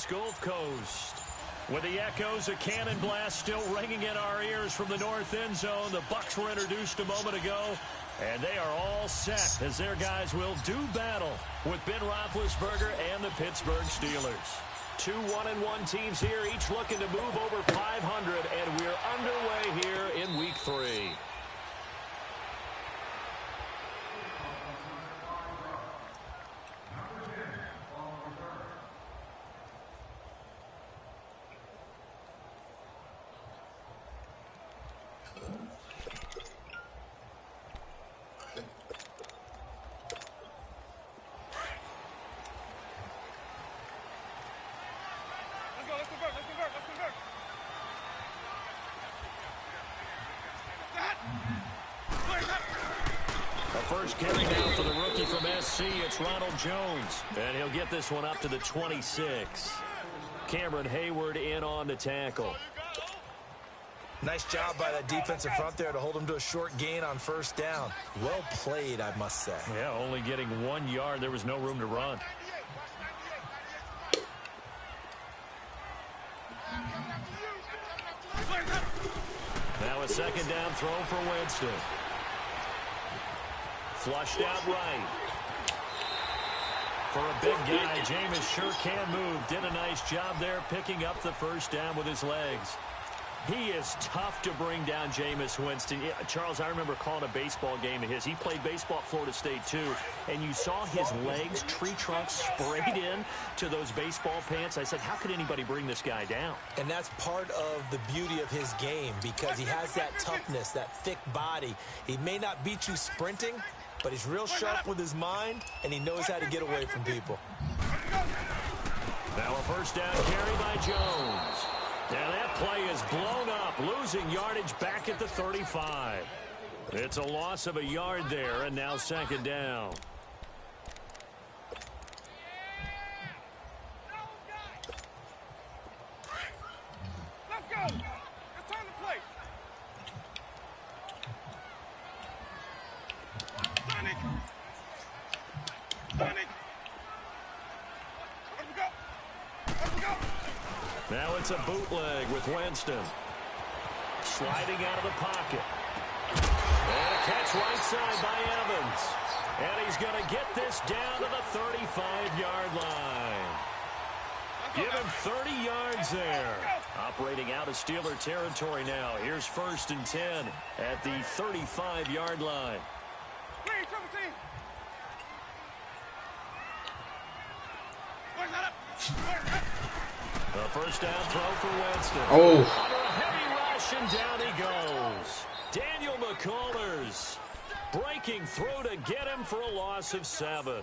Coast, Gulf Coast. With the echoes of cannon blast still ringing in our ears from the north end zone, the Bucs were introduced a moment ago, and they are all set as their guys will do battle with Ben Roethlisberger and the Pittsburgh Steelers. Two 1-1 teams here, each looking to move over 500, and we're underway here in Week 3. First carry down for the rookie from SC, it's Ronald Jones. And he'll get this one up to the 26. Cameron Hayward in on the tackle. Nice job by that defensive front there to hold him to a short gain on first down. Well played, I must say. Yeah, only getting 1 yard. There was no room to run. Now a second down throw for Winston. Flushed out right. For a big guy, Jameis sure can move. Did a nice job there picking up the first down with his legs. He is tough to bring down, Jameis Winston. Yeah, Charles, I remember calling a baseball game of his. He played baseball at Florida State, too. And you saw his legs, tree trunks sprayed in to those baseball pants. I said, how could anybody bring this guy down? And that's part of the beauty of his game because he has that toughness, that thick body. He may not beat you sprinting, but he's real sharp with his mind, and he knows how to get away from people. Now a first down carry by Jones. Now that play is blown up, losing yardage back at the 35. It's a loss of a yard there, and now second down. Let's go. It's time to play. Now it's a bootleg with Winston. Sliding out of the pocket. And a catch right side by Evans. And he's going to get this down to the 35-yard line. Give him 30 yards there. Operating out of Steeler territory now. Here's 1st and 10 at the 35-yard line. The first down throw for Winston. Oh. Under a heavy rush, and down he goes. Daniel McCullers breaking through to get him for a loss of 7.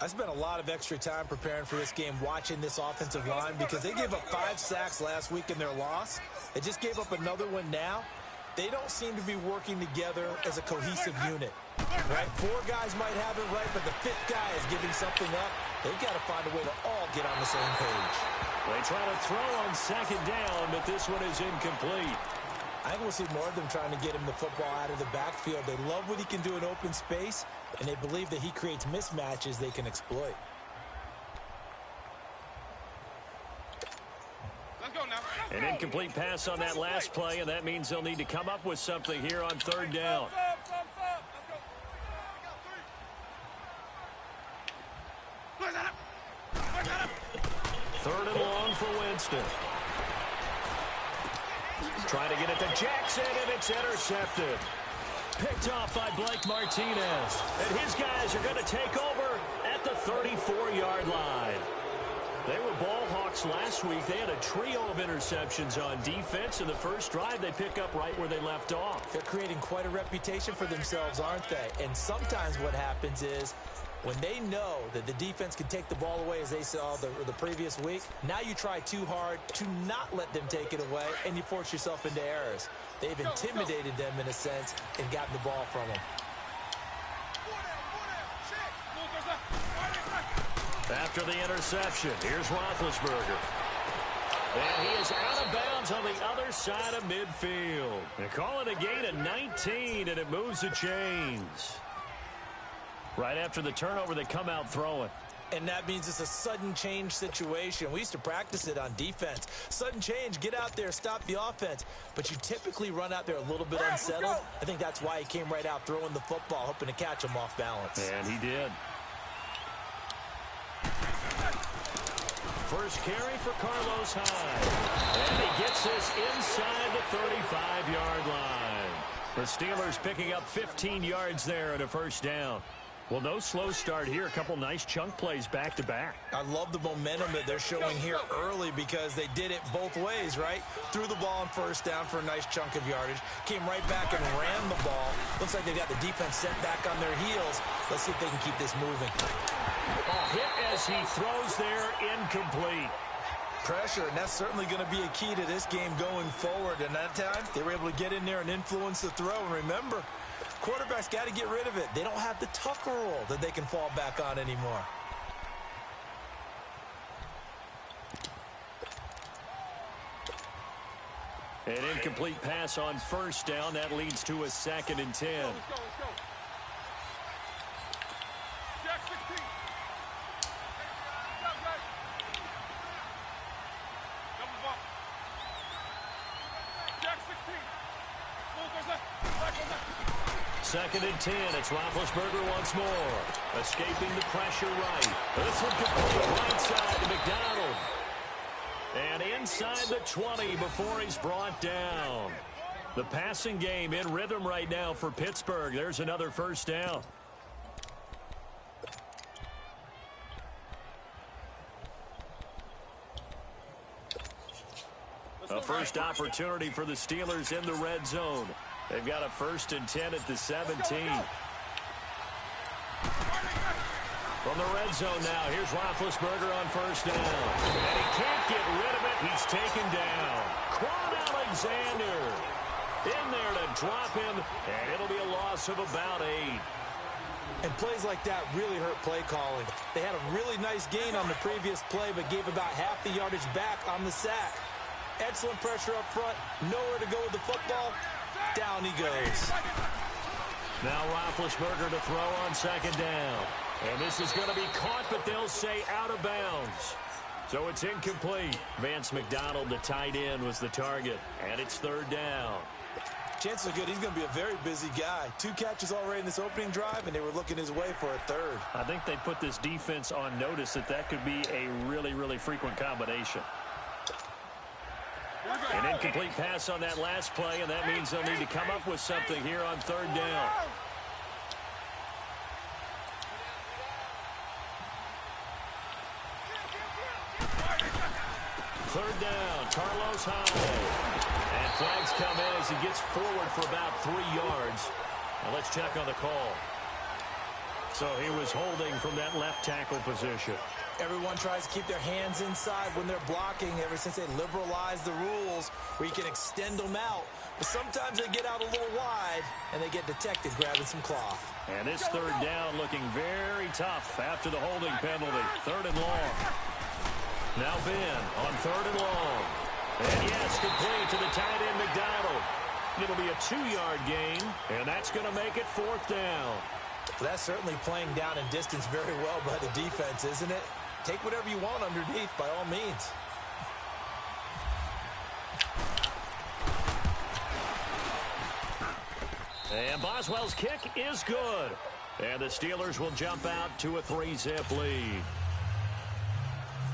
I spent a lot of extra time preparing for this game, watching this offensive line, because they gave up 5 sacks last week in their loss. They just gave up another one now. They don't seem to be working together as a cohesive unit. Right? 4 guys might have it right, but the 5th guy is giving something up. They've got to find a way to all get on the same page. They try to throw on second down, but this one is incomplete. I think we'll see more of them trying to get him the football out of the backfield. They love what he can do in open space, and they believe that he creates mismatches they can exploit. Let's go now. An incomplete pass on that last play, and that means they'll need to come up with something here on 3rd down. Third and long for Winston. Trying to get it to Jackson, and it's intercepted. Picked off by Blake Martinez. And his guys are going to take over at the 34-yard line. They were ball hawks last week. They had a trio of interceptions on defense. In the first drive, they pick up right where they left off. They're creating quite a reputation for themselves, aren't they? And sometimes what happens is when they know that the defense can take the ball away, as they saw the previous week, now you try too hard to not let them take it away, and you force yourself into errors. They've intimidated them in a sense and gotten the ball from them. After the interception, here's Roethlisberger. And he is out of bounds on the other side of midfield. They call it a gain of 19, and it moves the chains. Right after the turnover, they come out throwing. And that means it's a sudden change situation. We used to practice it on defense. Sudden change, get out there, stop the offense. But you typically run out there a little bit unsettled. I think that's why he came right out throwing the football, hoping to catch him off balance. And he did. First carry for Carlos Hyde. And he gets this inside the 35-yard line. The Steelers picking up 15 yards there at a first down. Well, no slow start here. A couple nice chunk plays back-to-back. I love the momentum that they're showing here early because they did it both ways, right? Threw the ball on first down for a nice chunk of yardage. Came right back and ran the ball. Looks like they've got the defense set back on their heels. Let's see if they can keep this moving. Hit as he throws there, incomplete. Pressure, and that's certainly going to be a key to this game going forward. And that time, they were able to get in there and influence the throw. And remember, quarterbacks got to get rid of it. They don't have the Tucker rule that they can fall back on anymore. An incomplete pass on first down. That leads to a 2nd and 10. Let's go. Jack 16. Double bump. Jack 16. Full goes left. Back goes left. 2nd and 10. It's Roethlisberger once more. Escaping the pressure right. This one complete right side to McDonald. And inside the 20 before he's brought down. The passing game in rhythm right now for Pittsburgh. There's another first down. A first opportunity for the Steelers in the red zone. They've got a 1st and 10 at the 17. From the red zone now, here's Roethlisberger on first down. And he can't get rid of it. He's taken down. Quan Alexander in there to drop him, and it'll be a loss of about 8. And plays like that really hurt play calling. They had a really nice gain on the previous play, but gave about half the yardage back on the sack. Excellent pressure up front. Nowhere to go with the football. Down he goes. Now Roethlisberger to throw on 2nd down. And this is going to be caught, but they'll say out of bounds. So it's incomplete. Vance McDonald, the tight end, was the target. And it's 3rd down. Chances are good he's going to be a very busy guy. 2 catches already in this opening drive, and they were looking his way for a 3rd. I think they put this defense on notice that could be a really, really frequent combination. An incomplete pass on that last play, and that means they'll need to come up with something here on 3rd down. Third down, Carlos Hyde. And flags come in as he gets forward for about 3 yards. Now let's check on the call. So he was holding from that left tackle position. Everyone tries to keep their hands inside when they're blocking ever since they liberalized the rules where you can extend them out. But sometimes they get out a little wide, and they get detected grabbing some cloth. And this 3rd down looking very tough after the holding penalty. 3rd and long. Now Ben on 3rd and long. And yes, complete to the tight end McDonald. It'll be a 2-yard gain, and that's going to make it 4th down. Well, that's certainly playing down in distance very well by the defense, isn't it? Take whatever you want underneath, by all means. And Boswell's kick is good. And the Steelers will jump out to a 3-zip lead.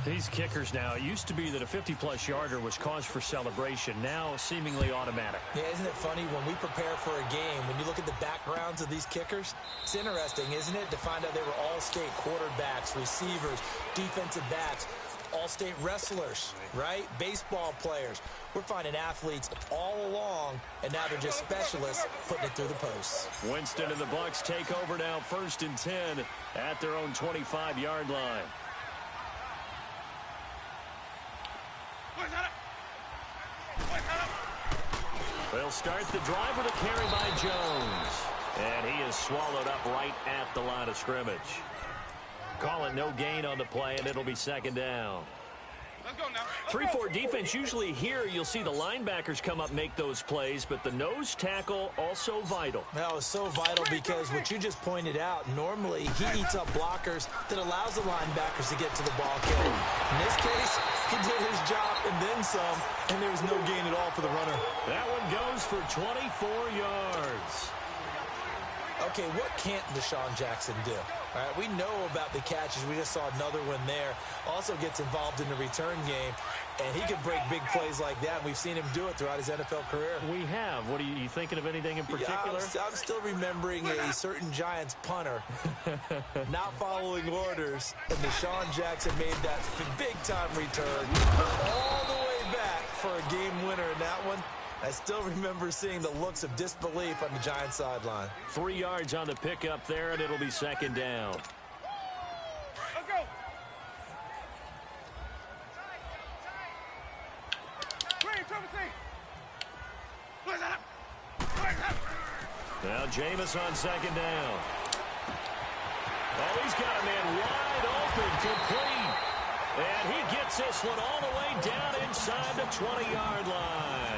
These kickers now, it used to be that a 50-plus yarder was cause for celebration, now seemingly automatic. Yeah, isn't it funny when we prepare for a game, when you look at the backgrounds of these kickers, it's interesting, isn't it, to find out they were all-state quarterbacks, receivers, defensive backs, all-state wrestlers, right? Baseball players. We're finding athletes all along, and now they're just specialists putting it through the posts. Winston and the Bucs take over now, 1st and 10 at their own 25-yard line. They'll start the drive with a carry by Jones. And he is swallowed up right at the line of scrimmage. Call it no gain on the play, and it'll be 2nd down. Let's go now. 3-4 defense, usually here you'll see the linebackers come up and make those plays, but the nose tackle also vital. That was so vital because what you just pointed out, normally he eats up blockers that allows the linebackers to get to the ball carrier. In this case, he did his job and then some, and there was no gain at all for the runner. That one goes for 24 yards. Okay, what can't Deshaun Jackson do? All right, we know about the catches. We just saw another one there. Also gets involved in the return game, and he can break big plays like that. And we've seen him do it throughout his NFL career. We have. What are you thinking of anything in particular? Yeah, I'm still remembering a certain Giants punter not following orders, and Deshaun Jackson made that big-time return all the way back for a game winner in that one. I still remember seeing the looks of disbelief on the Giants sideline. 3 yards on the pickup there, and it'll be second down. Let's go. Now Jameis on second down. Oh, he's got a man wide open, complete. And he gets this one all the way down inside the 20-yard line.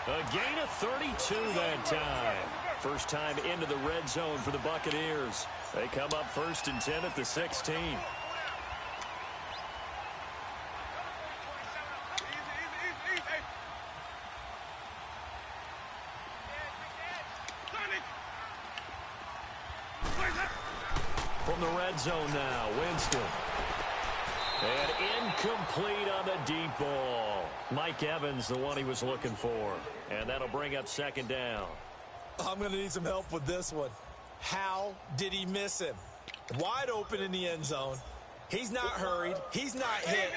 A gain of 32 that time. First time into the red zone for the Buccaneers. They come up 1st and 10 at the 16. From the red zone now, Winston. And incomplete on the deep ball. Mike Evans, the one he was looking for. And that'll bring up second down. I'm going to need some help with this one. How did he miss him? Wide open in the end zone. He's not hurried. He's not hit.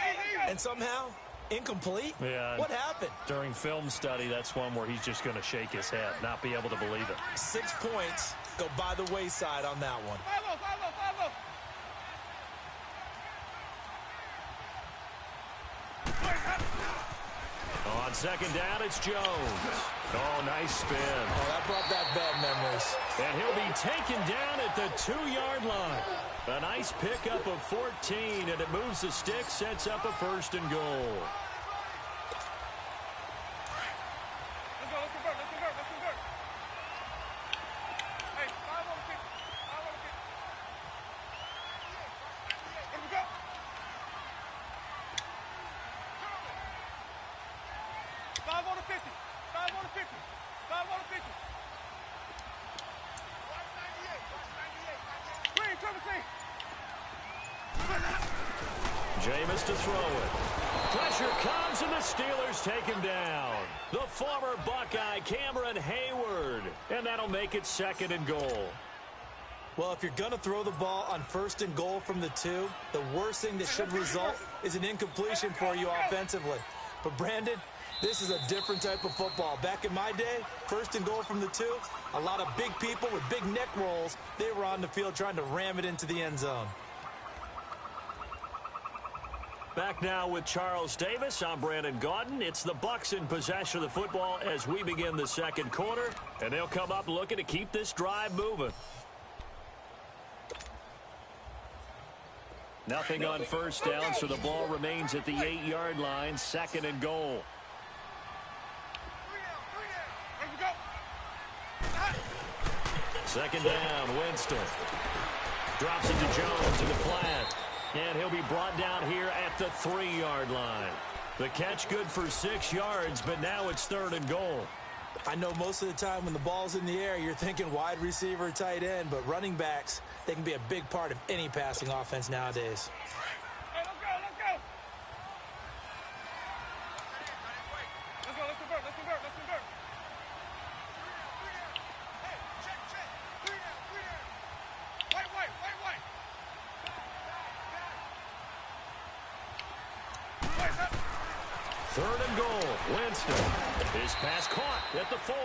And somehow, incomplete? Yeah. What happened? During film study, that's one where he's just going to shake his head, not be able to believe it. 6 points go by the wayside on that one. On second down, it's Jones. Oh, nice spin. Oh, that brought back bad memories. And he'll be taken down at the 2-yard line. A nice pickup of 14, and it moves the stick, sets up a 1st and goal. Let's convert. Hey, 5 on the kick. 5 on the 50. 5 on the 50. 5 on the 50. Watch 98. Green, Trevor C. Jameis to throw it. Pressure comes, and the Steelers take him down. The former Buckeye, Cameron Hayward. And that'll make it 2nd and goal. Well, if you're going to throw the ball on 1st and goal from the 2, the worst thing that should result is an incompletion for you offensively. But, Brandon, this is a different type of football. Back in my day, 1st and goal from the 2, a lot of big people with big neck rolls, they were on the field trying to ram it into the end zone. Back now with Charles Davis. I'm Brandon Gaudin. It's the Bucs in possession of the football as we begin the 2nd quarter. And they'll come up looking to keep this drive moving. Nothing on 1st down, so the ball remains at the 8-yard line. 2nd and goal. Second down, Winston. Drops it to Jones in the flat. And he'll be brought down here at the 3-yard line. The catch good for 6 yards, but now it's 3rd and goal. I know most of the time when the ball's in the air, you're thinking wide receiver, tight end, but running backs, they can be a big part of any passing offense nowadays. Hey, let's go. Let's convert. Hey, check. 3 down. White. 3rd and goal. Winston. His pass caught at the 4.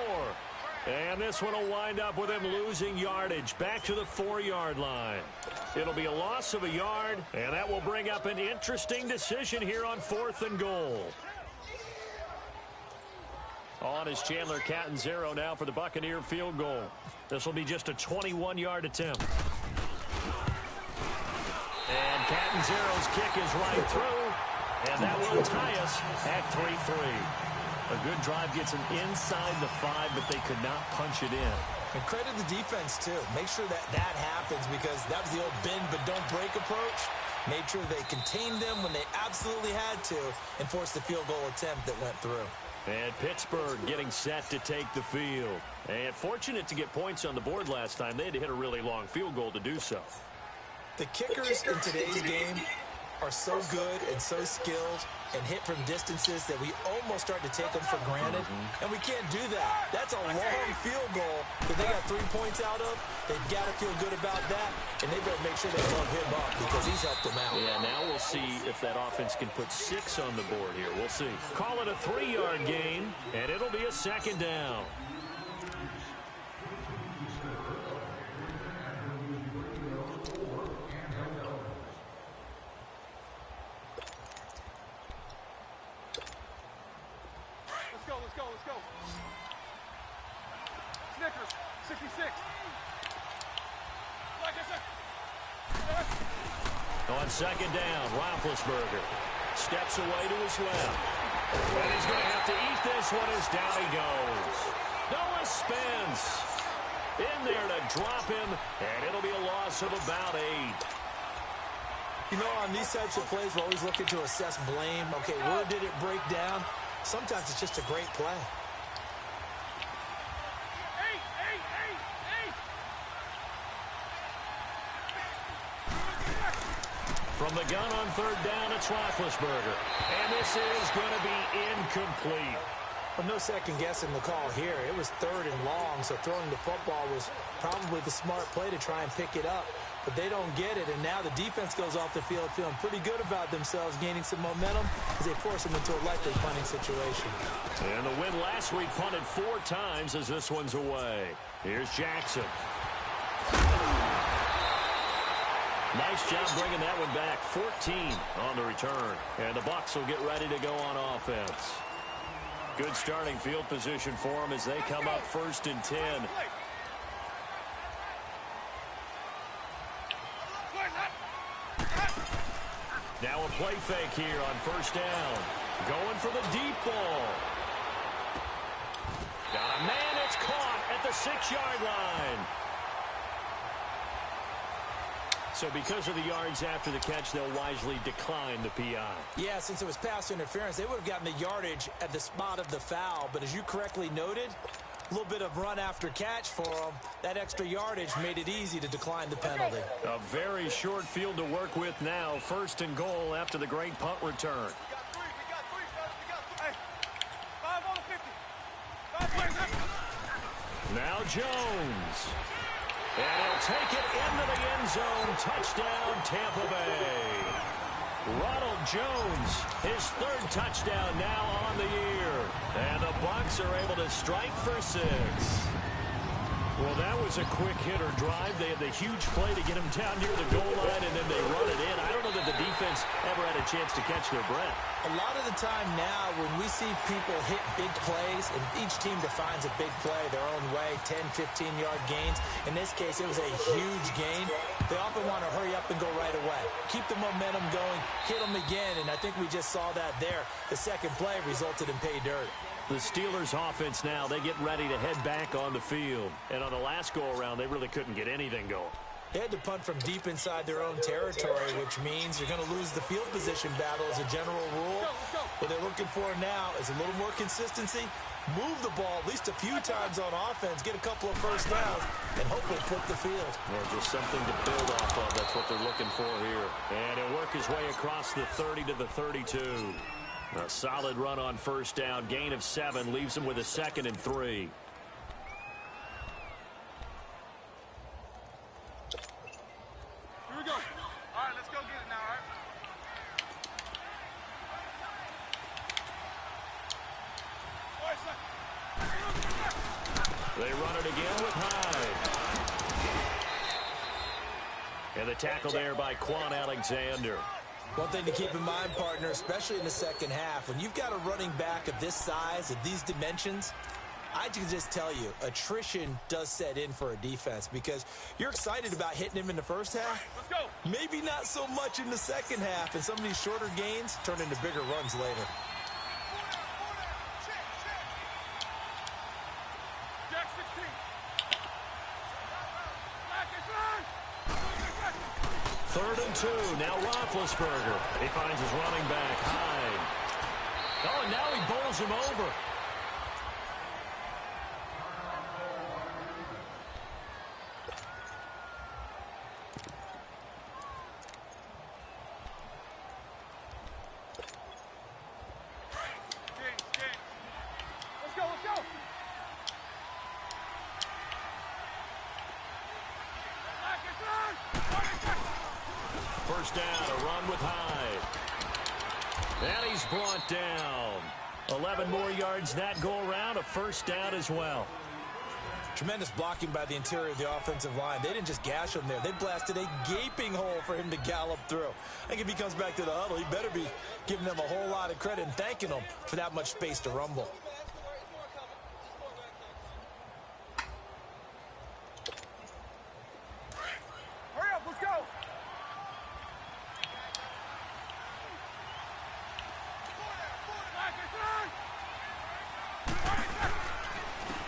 And this one will wind up with him losing yardage back to the 4-yard line. It'll be a loss of a yard, and that will bring up an interesting decision here on 4th and goal. On is Chandler Catanzaro now for the Buccaneer field goal. This will be just a 21-yard attempt. And Catanzaro's kick is right through. And that will tie us at 3-3. A good drive gets them inside the 5, but they could not punch it in. And credit the defense, too. Make sure that happens, because that was the old bend but don't break approach. Made sure they contained them when they absolutely had to and forced the field goal attempt that went through. And Pittsburgh getting set to take the field. And fortunate to get points on the board last time. They had to hit a really long field goal to do so. The kickers in today's game are so good and so skilled and hit from distances that we almost start to take them for granted. And we can't do that. That's a long field goal that they got 3 points out of. They've got to feel good about that, and they better make sure they love him up because he's helped them out. Yeah, now we'll see if that offense can put 6 on the board here. We'll see. Call it a 3-yard gain, and it'll be a second down. Let's go. Snickers, 66. Like I said. On second down, Roethlisberger steps away to his left. And he's going to have to eat this one as down he goes. Noah Spence in there to drop him, and it'll be a loss of about 8. You know, on these types of plays, we're always looking to assess blame. Okay, where did it break down? Sometimes it's just a great play. From the gun on third down, it's Roethlisberger. And this is going to be incomplete. Well, no second guessing the call here. It was third and long, so throwing the football was probably the smart play to try and pick it up. But they don't get it, and now the defense goes off the field feeling pretty good about themselves, gaining some momentum as they force them into a likely punting situation. And the win last week punted 4 times as this one's away. Here's Jackson. Nice job bringing that one back. 14 on the return. And the Bucs will get ready to go on offense. Good starting field position for them as they come up 1st and 10. Now a play fake here on 1st down. Going for the deep ball. Got a man, it's caught at the 6-yard line. So because of the yards after the catch, they'll wisely decline the PI. Yeah, since it was pass interference, they would have gotten the yardage at the spot of the foul. But as you correctly noted, a little bit of run after catch for them. That extra yardage made it easy to decline the penalty. A very short field to work with now. 1st and goal after the great punt return. We got three, fellas. Hey, 5 on the 50. 5 plays. Now Jones. And he'll take it into the end zone. Touchdown, Tampa Bay. Ronald Jones, his 3rd touchdown now on the year. And the Bucs are able to strike for 6. Well, that was a quick hitter drive. They had the huge play to get him down near the goal line, and then they run it in. I don't know that the defense ever had a chance to catch their breath. A lot of the time now when we see people hit big plays, and each team defines a big play their own way, 10, 15-yard gains. In this case, it was a huge gain. They often want to hurry up and go right away. Keep the momentum going, hit them again, and I think we just saw that there. The second play resulted in pay dirt. The Steelers offense now, they get ready to head back on the field. And on the last go-around, they really couldn't get anything going. They had to punt from deep inside their own territory, which means you're going to lose the field position battle as a general rule. What they're looking for now is a little more consistency, move the ball at least a few times on offense, get a couple of first downs, and hopefully flip the field. Yeah, just something to build off of. That's what they're looking for here. And he'll work his way across the 30 to the 32. A solid run on 1st down. Gain of 7 leaves him with a 2nd and 3. Here we go. All right, let's go get it now, all right? They run it again with Hyde. And the tackle there by Quan Alexander. One thing to keep in mind, partner, especially in the second half, when you've got a running back of this size, of these dimensions, I can just tell you, attrition does set in for a defense because you're excited about hitting him in the first half. Let's go. Maybe not so much in the second half, and some of these shorter gains turn into bigger runs later. Jack 16. Black is line. 3rd and 2. Now Roethlisberger. He finds his running back, Hyde. Oh, and now he bowls him over. Let's go, let's go. Black is line. 1st down, a run with Hyde. And he's brought down. 11 more yards that go around, a 1st down as well. Tremendous blocking by the interior of the offensive line. They didn't just gash him there. They blasted a gaping hole for him to gallop through. I think if he comes back to the huddle, he better be giving them a whole lot of credit and thanking them for that much space to rumble. Hurry up, let's go. Black is line.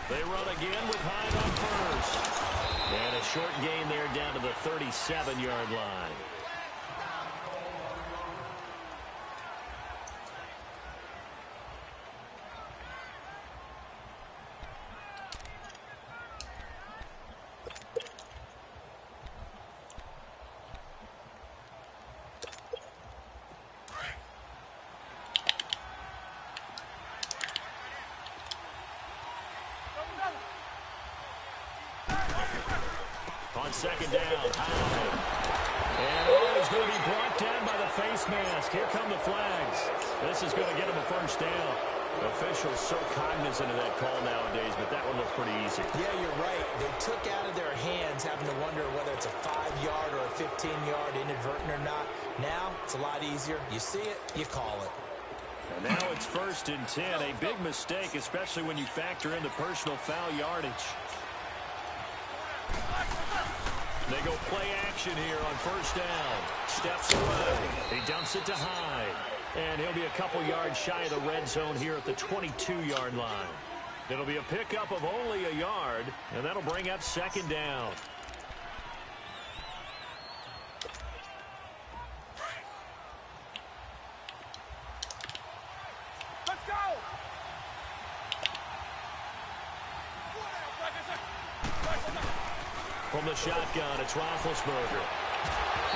They run again with Hyde on 1st. And a short gain there down to the 37-yard line. On 2nd down, Hyde. And he's going to be brought down by the face mask. Here come the flags. This is going to get him a 1st down. Officials so cognizant of that call nowadays, but that one looks pretty easy. Yeah, you're right. They took out of their hands having to wonder whether it's a 5-yard or a 15-yard inadvertent or not. Now, it's a lot easier. You see it, you call it. And now it's 1st and 10. A big mistake, especially when you factor in the personal foul yardage. They go play action here on 1st down. Steps away. He dumps it to Hyde. And he'll be a couple yards shy of the red zone here at the 22-yard line. It'll be a pickup of only a yard, and that'll bring up 2nd down. Let's go. From the shotgun, it's Roethlisberger.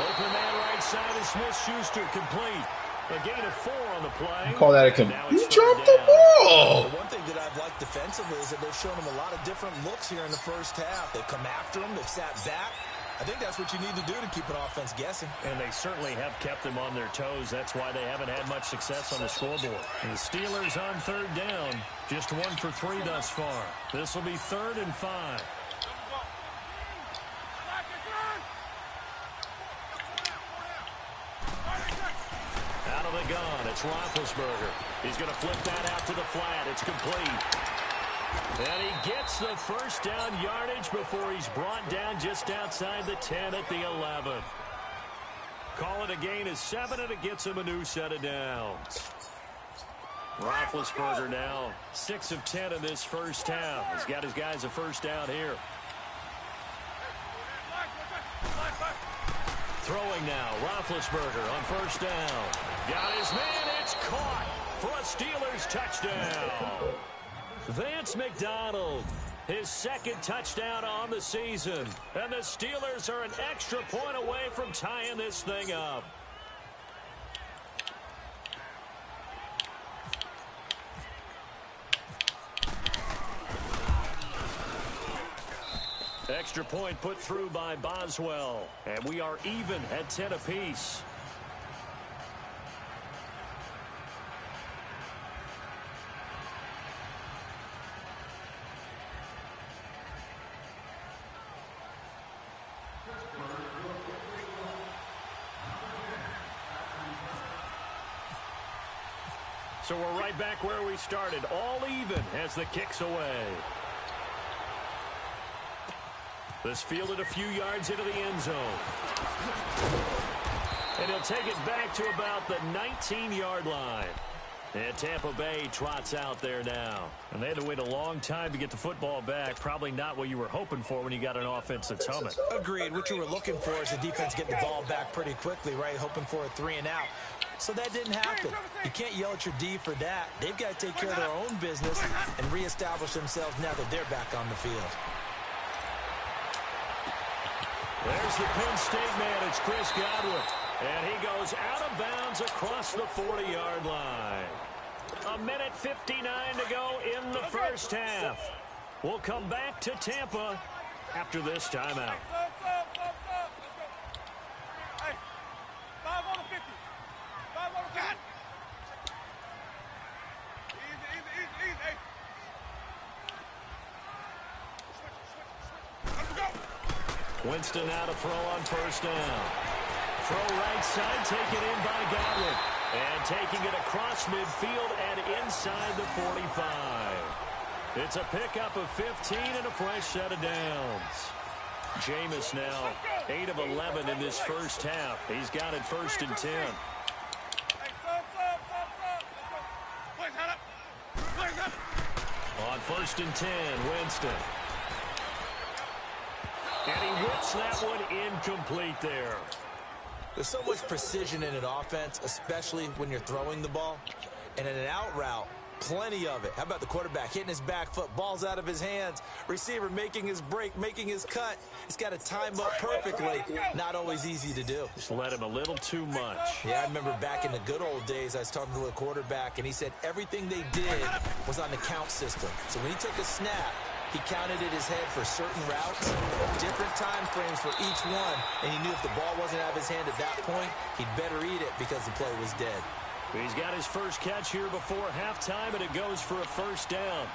Open man right side is Smith-Schuster, complete. A gain of 4 on the play. Call that a He dropped the ball. One thing that I've liked defensively is that they've shown him a lot of different looks here in the first half. They've come after him. They've sat back. I think that's what you need to do to keep an offense guessing. And they certainly have kept them on their toes. That's why they haven't had much success on the scoreboard. And the Steelers on 3rd down. Just 1 for 3 thus far. This will be 3rd and 5. Out of the gun, it's Roethlisberger. He's going to flip that out to the flat. It's complete. And he gets the 1st down yardage before he's brought down just outside the 10 at the 11. Call it a gain of 7, and it gets him a new set of downs. Roethlisberger now 6 of 10 in this first half. He's got his guys a 1st down here. Throwing now, Roethlisberger on 1st down. Got his man, it's caught for a Steelers touchdown. Vance McDonald, his 2nd touchdown on the season. And the Steelers are an extra point away from tying this thing up. Extra point put through by Boswell. And we are even at 10 apiece. So we're right back where we started, all even as the kick's away. This fielded a few yards into the end zone. And he'll take it back to about the 19-yard line. And Tampa Bay trots out there now. And they had to wait a long time to get the football back. Probably not what you were hoping for when you got an offense that's humming. Agreed. What you were looking for is the defense getting the ball back pretty quickly, right? Hoping for a 3-and-out. So that didn't happen. You can't yell at your D for that. They've got to take care of their own business and reestablish themselves now that they're back on the field. There's the Penn State man. It's Chris Godwin. And he goes out of bounds across the 40-yard line. 1:59 to go in the first half. We'll come back to Tampa after this timeout. Hey, 5 on the 50. 5 on the 50. Easy. Hey. Switch. Let's go. Winston now to throw on first down. Throw right side, taken in by Godwin. And taking it across midfield and inside the 45. It's a pickup of 15 and a fresh set of downs. Jameis now 8 of 11 in this first half. He's got it 1st and 10. Hey, stop. Let's go. Blaze up. On 1st and 10, Winston. And he whips that one incomplete there. There's so much precision in an offense, especially when you're throwing the ball. And in an out route, plenty of it. How about the quarterback hitting his back foot, ball's out of his hands, receiver making his break, making his cut. He's got to time up perfectly. Not always easy to do. Just let him a little too much. Yeah, I remember back in the good old days, I was talking to a quarterback, and he said everything they did was on the count system. So when he took a snap, he counted in his head for certain routes, different time frames for each one, and he knew if the ball wasn't out of his hand at that point, he'd better eat it because the play was dead. He's got his first catch here before halftime, and it goes for a first down.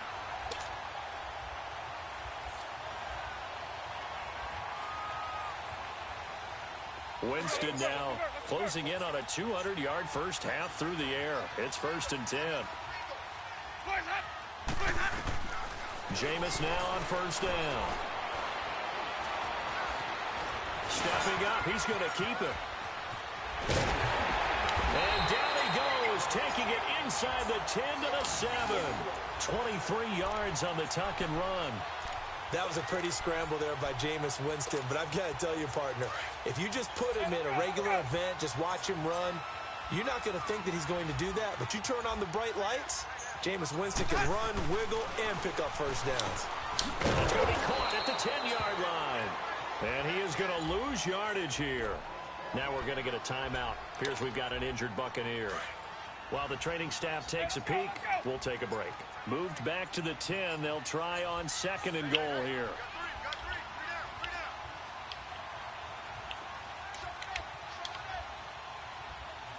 Winston now closing in on a 200-yard first half through the air. It's 1st and 10. Jameis now on first down. Stepping up, he's going to keep it. And down he goes, taking it inside the 10 to the 7. 23 yards on the tuck and run. That was a pretty scramble there by Jameis Winston, but I've got to tell you, partner, if you just put him in a regular event, just watch him run, you're not going to think that he's going to do that, but you turn on the bright lights, Jameis Winston can run, wiggle, and pick up first downs. It's going to be caught at the 10-yard line. And he is going to lose yardage here. Now we're going to get a timeout. Appears we've got an injured Buccaneer. While the training staff takes a peek, we'll take a break. Moved back to the 10. They'll try on 2nd and goal here.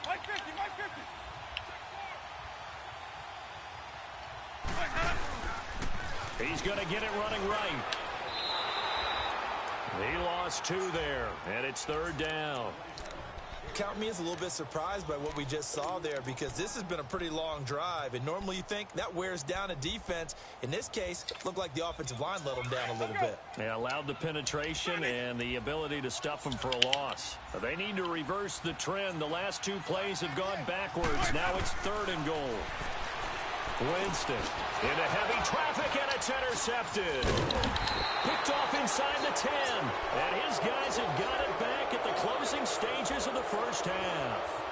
Mike 50. He's going to get it running right. He lost 2 there, and it's 3rd down. Count me as a little bit surprised by what we just saw there, because this has been a pretty long drive, and normally you think that wears down a defense. In this case, it looked like the offensive line let them down a little bit. They allowed the penetration and the ability to stuff them for a loss. They need to reverse the trend. The last 2 plays have gone backwards. Now it's 3rd and goal. Winston into heavy traffic, and it's intercepted. Picked off inside the 10. And his guys have got it back at the closing stages of the first half.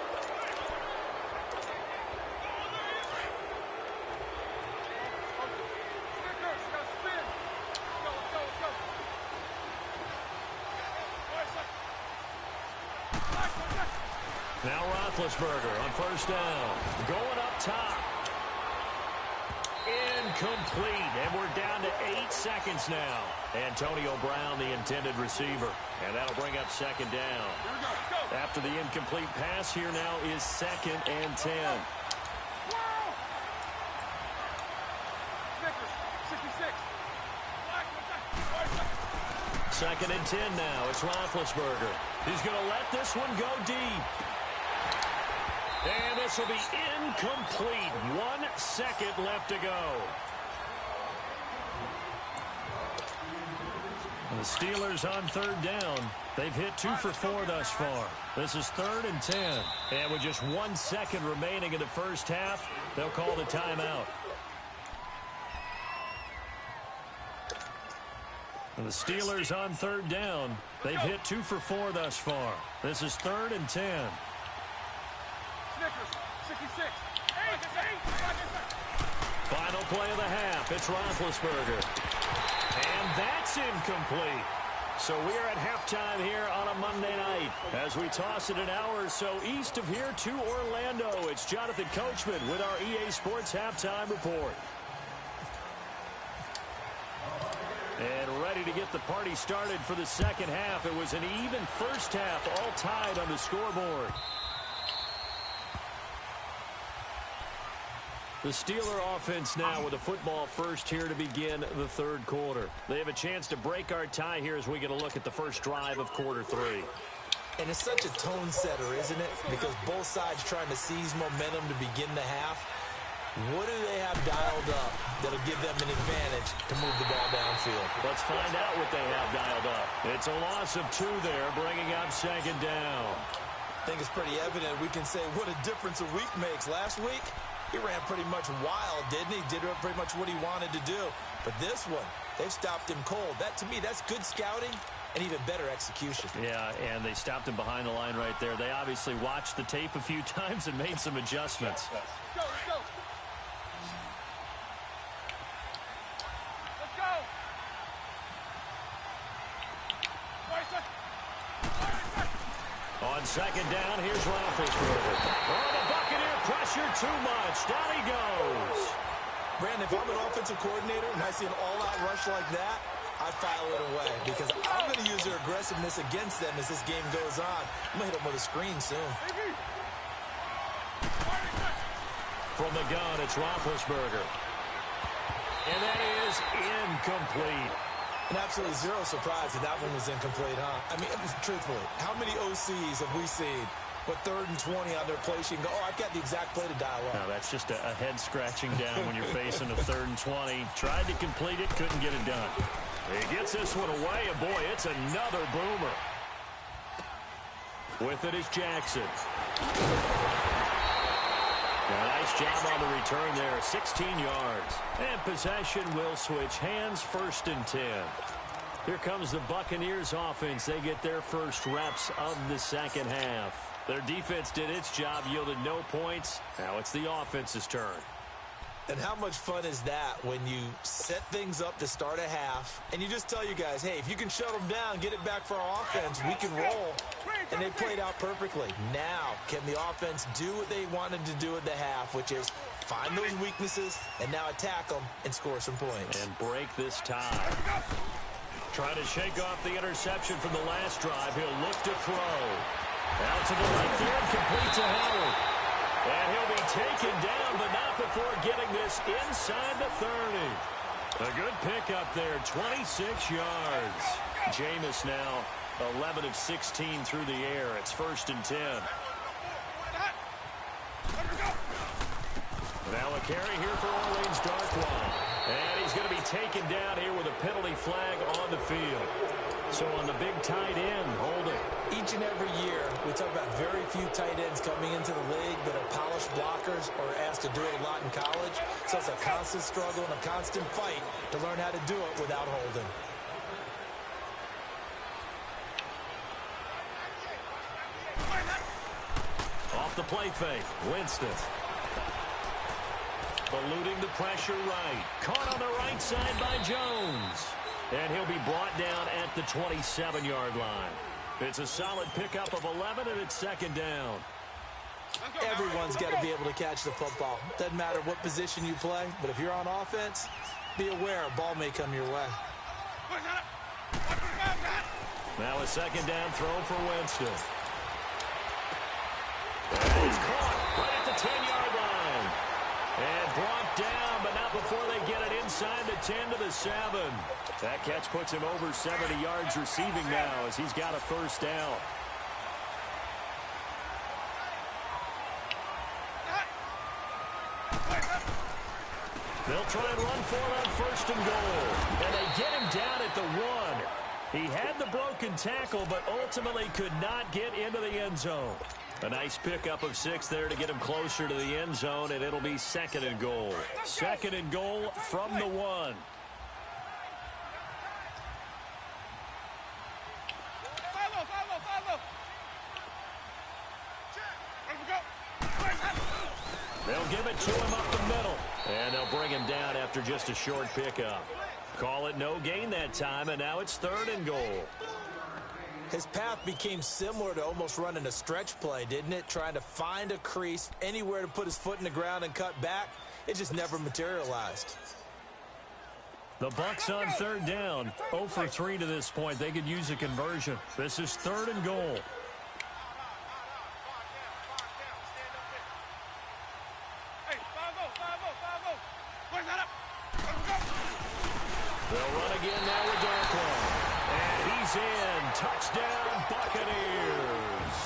Now Roethlisberger on first down. Going up top. Incomplete, and we're down to 8 seconds now. Antonio Brown, the intended receiver, and that'll bring up 2nd down. After the incomplete pass, here now is 2nd and 10. 2nd and 10 now. It's Roethlisberger. He's going to let this one go deep. And this will be incomplete. 1 second left to go. The Steelers on 3rd down. They've hit 2 for 4 thus far. This is 3rd and 10. And with just 1 second remaining in the first half, they'll call the timeout. And the Steelers on 3rd down. They've hit 2 for 4 thus far. This is 3rd and 10. Snickers, 66. Final play of the half. It's Roethlisberger. And that's incomplete. So we are at halftime here on a Monday night. As we toss it an hour or so east of here to Orlando, it's Jonathan Coachman with our EA Sports Halftime Report. And ready to get the party started for the second half. It was an even first half, all tied on the scoreboard. The Steeler offense now with the football first here to begin the third quarter. They have a chance to break our tie here as we get a look at the first drive of quarter 3. And it's such a tone setter, isn't it? Because both sides trying to seize momentum to begin the half. What do they have dialed up that'll give them an advantage to move the ball downfield? Let's find out what they have dialed up. It's a loss of 2 there, bringing up 2nd down. I think it's pretty evident we can say what a difference a week makes. Last week, he ran pretty much wild, didn't he? Did pretty much what he wanted to do. But this one, they've stopped him cold. That, to me, that's good scouting and even better execution. Yeah, and they stopped him behind the line right there. They obviously watched the tape a few times and made some adjustments. Let's go, let's go. Let's go. On 2nd down, here's Roethlisberger. Oh, the Buccaneer pressure too much. Down he goes. Brandon, if I'm an offensive coordinator and I see an all-out rush like that, I file it away because I'm going to use their aggressiveness against them as this game goes on. I'm going to hit them with a screen soon. From the gun, it's Roethlisberger. And that is incomplete. And absolutely zero surprise that that one was incomplete, huh? I mean, truthfully, how many OCs have we seen with 3rd and 20 on their play sheet and go, oh, I've got the exact play to dial up? No, that's just a head scratching down when you're facing a 3rd and 20. Tried to complete it, couldn't get it done. He gets this one away, and boy, it's another boomer. With it is Jackson. Nice job on the return there, 16 yards. And possession will switch hands, 1st and 10. Here comes the Buccaneers offense. They get their first reps of the second half. Their defense did its job, yielded no points. Now it's the offense's turn. And how much fun is that when you set things up to start a half and you just tell you guys, hey, if you can shut them down, get it back for our offense, we can roll. And they played out perfectly. Now, can the offense do what they wanted to do at the half, which is find those weaknesses and now attack them and score some points. And break this tie. Trying to shake off the interception from the last drive. He'll look to throw. Out to the right there, complete to Howard. And he'll be taken down, but not before getting this inside the 30. A good pickup there, 26 yards. Jameis now 11 of 16 through the air. It's 1st and 10. Now a carry here for Orleans Darkwan. And he's going to be taken down here with a penalty flag on the field. So on the big tight end, holding. Each and every year, we talk about very few tight ends coming into the league that are polished blockers or asked to do it a lot in college. So it's a constant struggle and a constant fight to learn how to do it without holding. Off the play fake, Winston. Eluding the pressure right. Caught on the right side by Jones. And he'll be brought down at the 27-yard line. It's a solid pickup of 11, and it's 2nd down. Everyone's got to be able to catch the football. Doesn't matter what position you play, but if you're on offense, be aware a ball may come your way. Now a 2nd down throw for Winston. And he's caught right at the 10-yard line. And brought down, but not before they get it inside the 10 to the 7. That catch puts him over 70 yards receiving now as he's got a 1st down. They'll try and run for it on 1st and goal. And they get him down at the 1. He had the broken tackle, but ultimately could not get into the end zone. A nice pickup of 6 there to get him closer to the end zone, and it'll be 2nd and goal. 2nd and goal from the 1. They'll give it to him up the middle. And they'll bring him down after just a short pickup. Call it no gain that time, and now it's 3rd and goal. His path became similar to almost running a stretch play, didn't it? Trying to find a crease, anywhere to put his foot in the ground and cut back. It just never materialized. The Bucs on 3rd down. 0 for 3 to this point. They could use a conversion. This is 3rd and goal. They'll run again now with Darkwan. And he's in. Touchdown, Buccaneers.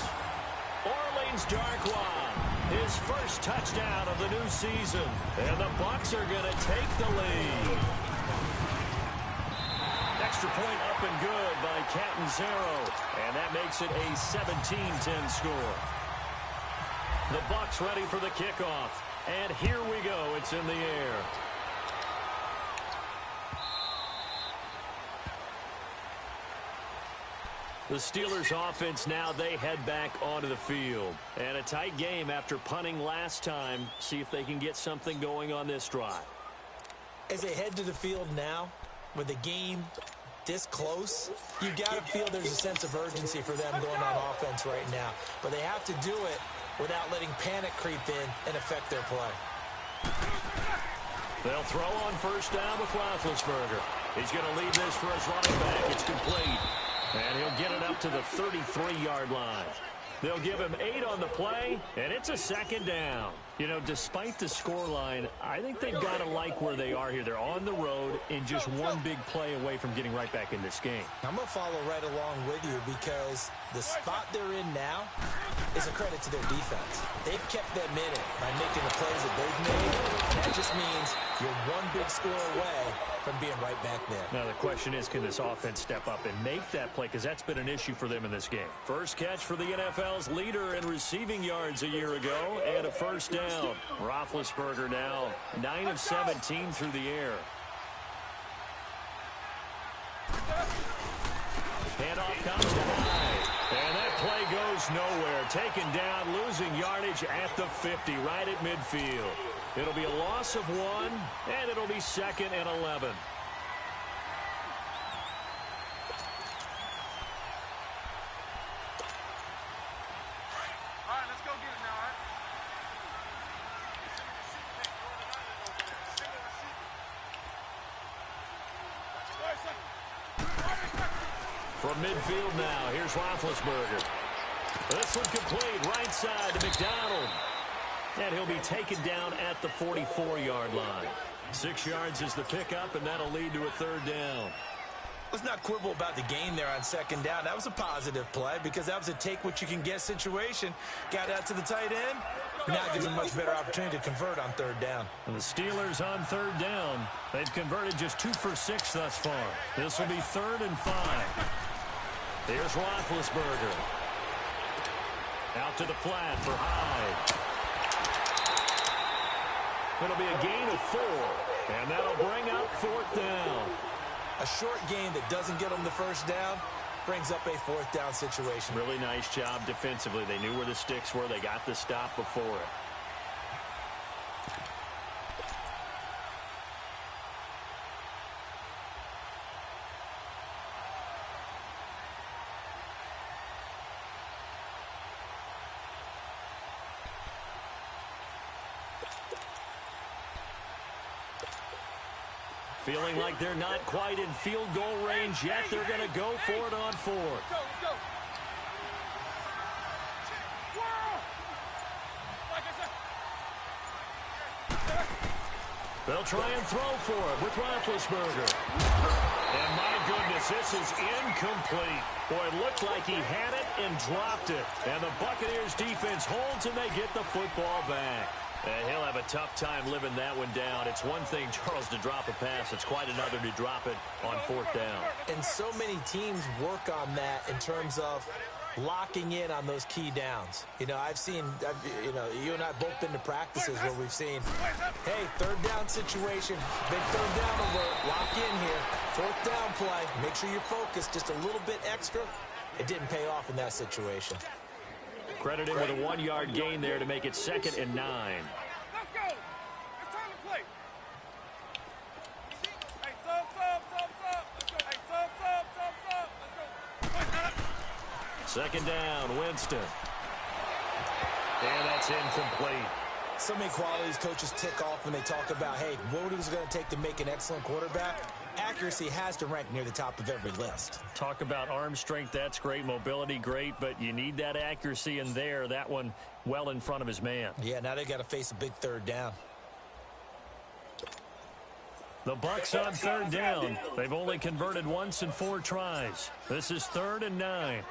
Orleans Darkwan, his first touchdown of the new season. And the Bucs are going to take the lead. Extra point up and good by Catanzaro. And that makes it a 17-10 score. The Bucs ready for the kickoff. And here we go. It's in the air. The Steelers offense now, they head back onto the field. And a tight game after punting last time. See if they can get something going on this drive. As they head to the field now, with the game this close, you got to feel there's a sense of urgency for them going on offense right now. But they have to do it without letting panic creep in and affect their play. They'll throw on 1st down with Roethlisberger. He's going to lead this for his running back. It's complete. And he'll get it up to the 33-yard line. They'll give him 8 on the play, and it's a 2nd down. You know, despite the scoreline, I think they've got to like where they are here. They're on the road and just one big play away from getting right back in this game. I'm going to follow right along with you because the spot they're in now is a credit to their defense. They've kept them in it by making the plays that they've made. That just means you're one big score away from being right back there. Now the question is, can this offense step up and make that play? Because that's been an issue for them in this game. First catch for the NFL's leader in receiving yards a year ago, and a 1st down. Roethlisberger now 9 of 17 through the air. Handoff comes to Hyde. And that play goes nowhere. Taken down, losing yardage at the 50, right at midfield. It'll be a loss of 1, and it'll be 2nd and 11. All right, let's go get it now, all right? From midfield now, here's Roethlisberger. This one complete, right side to McDonald. And he'll be taken down at the 44-yard line. 6 yards is the pickup, and that'll lead to a 3rd down. Let's not quibble about the gain there on 2nd down. That was a positive play because that was a take-what-you-can-get situation. Got out to the tight end. Now it gives them a much better opportunity to convert on 3rd down. And the Steelers on 3rd down. They've converted just 2 for 6 thus far. This will be 3rd and 5. Here's Roethlisberger. Out to the flat for Hyde. It'll be a gain of 4, and that'll bring up 4th down. A short gain that doesn't get them the 1st down brings up a 4th down situation. Really nice job defensively. They knew where the sticks were. They got the stop before it. Feeling like they're not quite in field goal range yet. They're going to go for it on 4th. Let's go. Like I said. They'll try and throw for it with Roethlisberger. And my goodness, this is incomplete. Boy, it looked like he had it and dropped it. And the Buccaneers defense holds and they get the football back. And he'll have a tough time living that one down. It's one thing, Charles, to drop a pass. It's quite another to drop it on fourth down. And so many teams work on that in terms of locking in on those key downs. You know, you and I both been to practices where we've seen, hey, third down situation, big third down alert, lock in here, fourth down play, make sure you're focused just a little bit extra. It didn't pay off in that situation. Credited with a 1-yard gain there to make it 2nd and 9. Let's go. It's time to play. Hey, sub. Let's go. Hey, sub. Let's go. 2nd down, Winston. And that's incomplete. So many qualities coaches tick off when they talk about, hey, what is it going to take to make an excellent quarterback? Accuracy has to rank near the top of every list. Talk about arm strength, that's great. Mobility, great, but you need that accuracy in there. That one well in front of his man. Yeah, now they got to face a big third down. The Bucs on 3rd down. They've only converted once in 4 tries. This is 3rd and 9.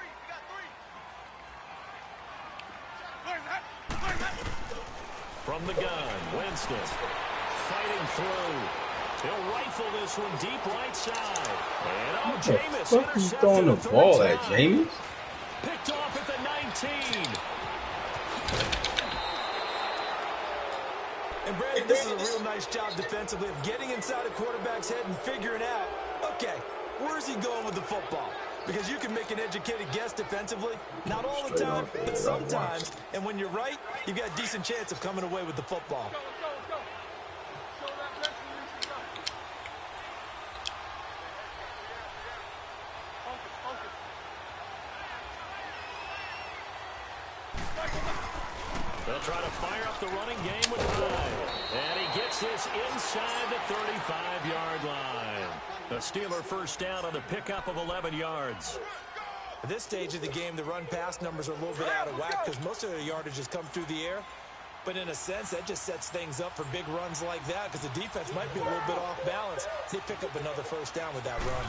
From the gun, Winston fighting through. He'll rifle this one deep right side. And Jameis fuck you throwing the ball at, Jameis? Picked off at the 19. And Brandon, this is a real nice job defensively of getting inside a quarterback's head and figuring out, okay, where's he going with the football? Because you can make an educated guess defensively. Not all the time, but sometimes. And when you're right, you've got a decent chance of coming away with the football. They'll try to fire up the running game with Ryan. And he gets this inside the 35-yard line. The Steeler first down on the pickup of 11 yards. At this stage of the game, the run-pass numbers are a little bit out of whack because most of their yardage has come through the air. But in a sense, that just sets things up for big runs like that because the defense might be a little bit off balance. They pick up another first down with that run.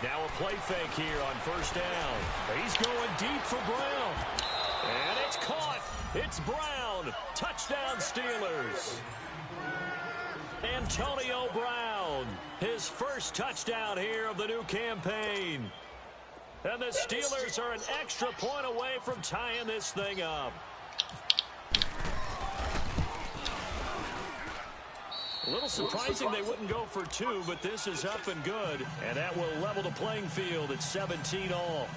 Now a play fake here on first down. He's going deep for Brown. And it's caught. It's Brown. Touchdown Steelers. Antonio Brown, his first touchdown here of the new campaign. And the Steelers are an extra point away from tying this thing up. A little surprising they wouldn't go for 2, but this is up and good. And that will level the playing field at 17 all.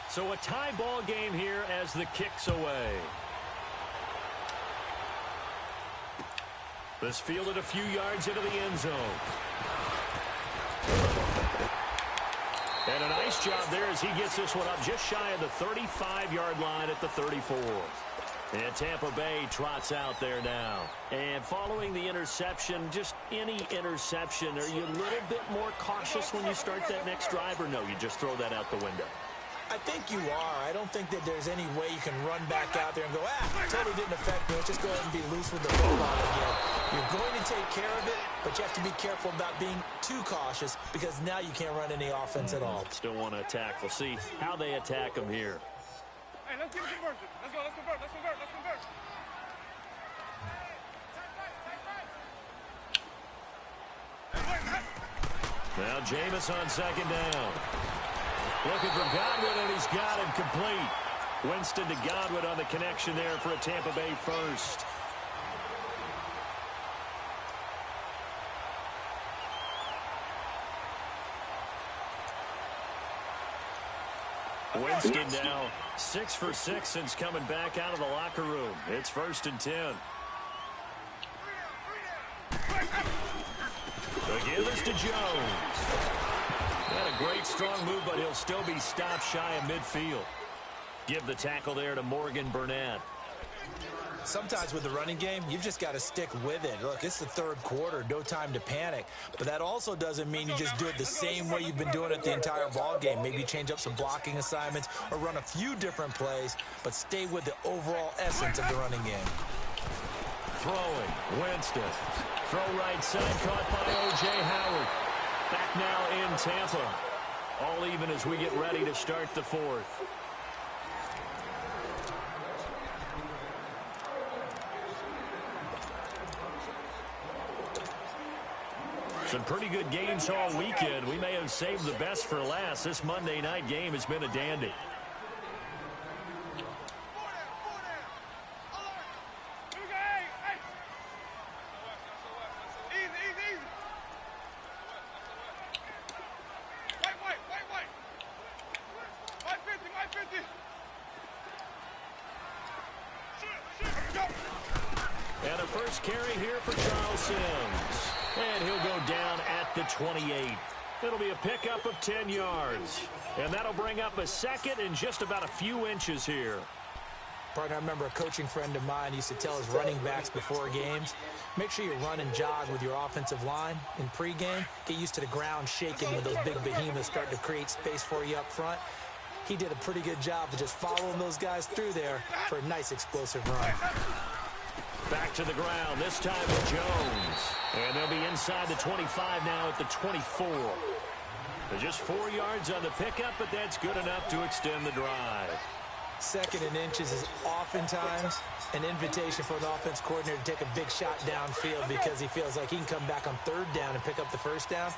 So a tie ball game here as the kick's away. This fielded a few yards into the end zone. And a nice job there as he gets this one up just shy of the 35-yard line at the 34. And Tampa Bay trots out there now. And following the interception, just any interception, are you a little bit more cautious when you start that next drive, or no, you just throw that out the window? I think you are. I don't think that there's any way you can run back out there and go, totally didn't affect me. Let's just go ahead and be loose with the football again. You're going to take care of it, but you have to be careful about being too cautious because now you can't run any offense at all. Still want to attack. We'll see how they attack them here. Hey, let's get a conversion. Let's go. Let's convert. Now Jameis on 2nd down. Looking for Godwin, and he's got him complete. Winston to Godwin on the connection there for a Tampa Bay first. Winston now 6 for 6 since coming back out of the locker room. It's 1st and 10. Again, it's to Jones. Had a great strong move, but he'll still be stopped shy of midfield. Give the tackle there to Morgan Burnett. Sometimes with the running game, you've just got to stick with it. Look, it's the third quarter, no time to panic. But that also doesn't mean you just do it the same way you've been doing it the entire ball game. Maybe change up some blocking assignments or run a few different plays, but stay with the overall essence of the running game. throwing. Winston. Throw right side, caught by O.J. Howard. Back now in Tampa. All even as we get ready to start the fourth. Some pretty good games all weekend. We may have saved the best for last. This Monday night game has been a dandy. And a first carry here for Charles Sims. And he'll go down at the 28. It'll be a pickup of 10 yards. And that'll bring up a second and just about a few inches here. Partner, I remember a coaching friend of mine used to tell his running backs before games, make sure you run and jog with your offensive line in pregame. Get used to the ground shaking when those big behemoths start to create space for you up front. He did a pretty good job of just following those guys through there for a nice explosive run. Back to the ground, this time with Jones. And they'll be inside the 25 now at the 24. They're just 4 yards on the pickup, but that's good enough to extend the drive. Second and inches is oftentimes an invitation for the offense coordinator to take a big shot downfield because he feels like he can come back on third down and pick up the first down.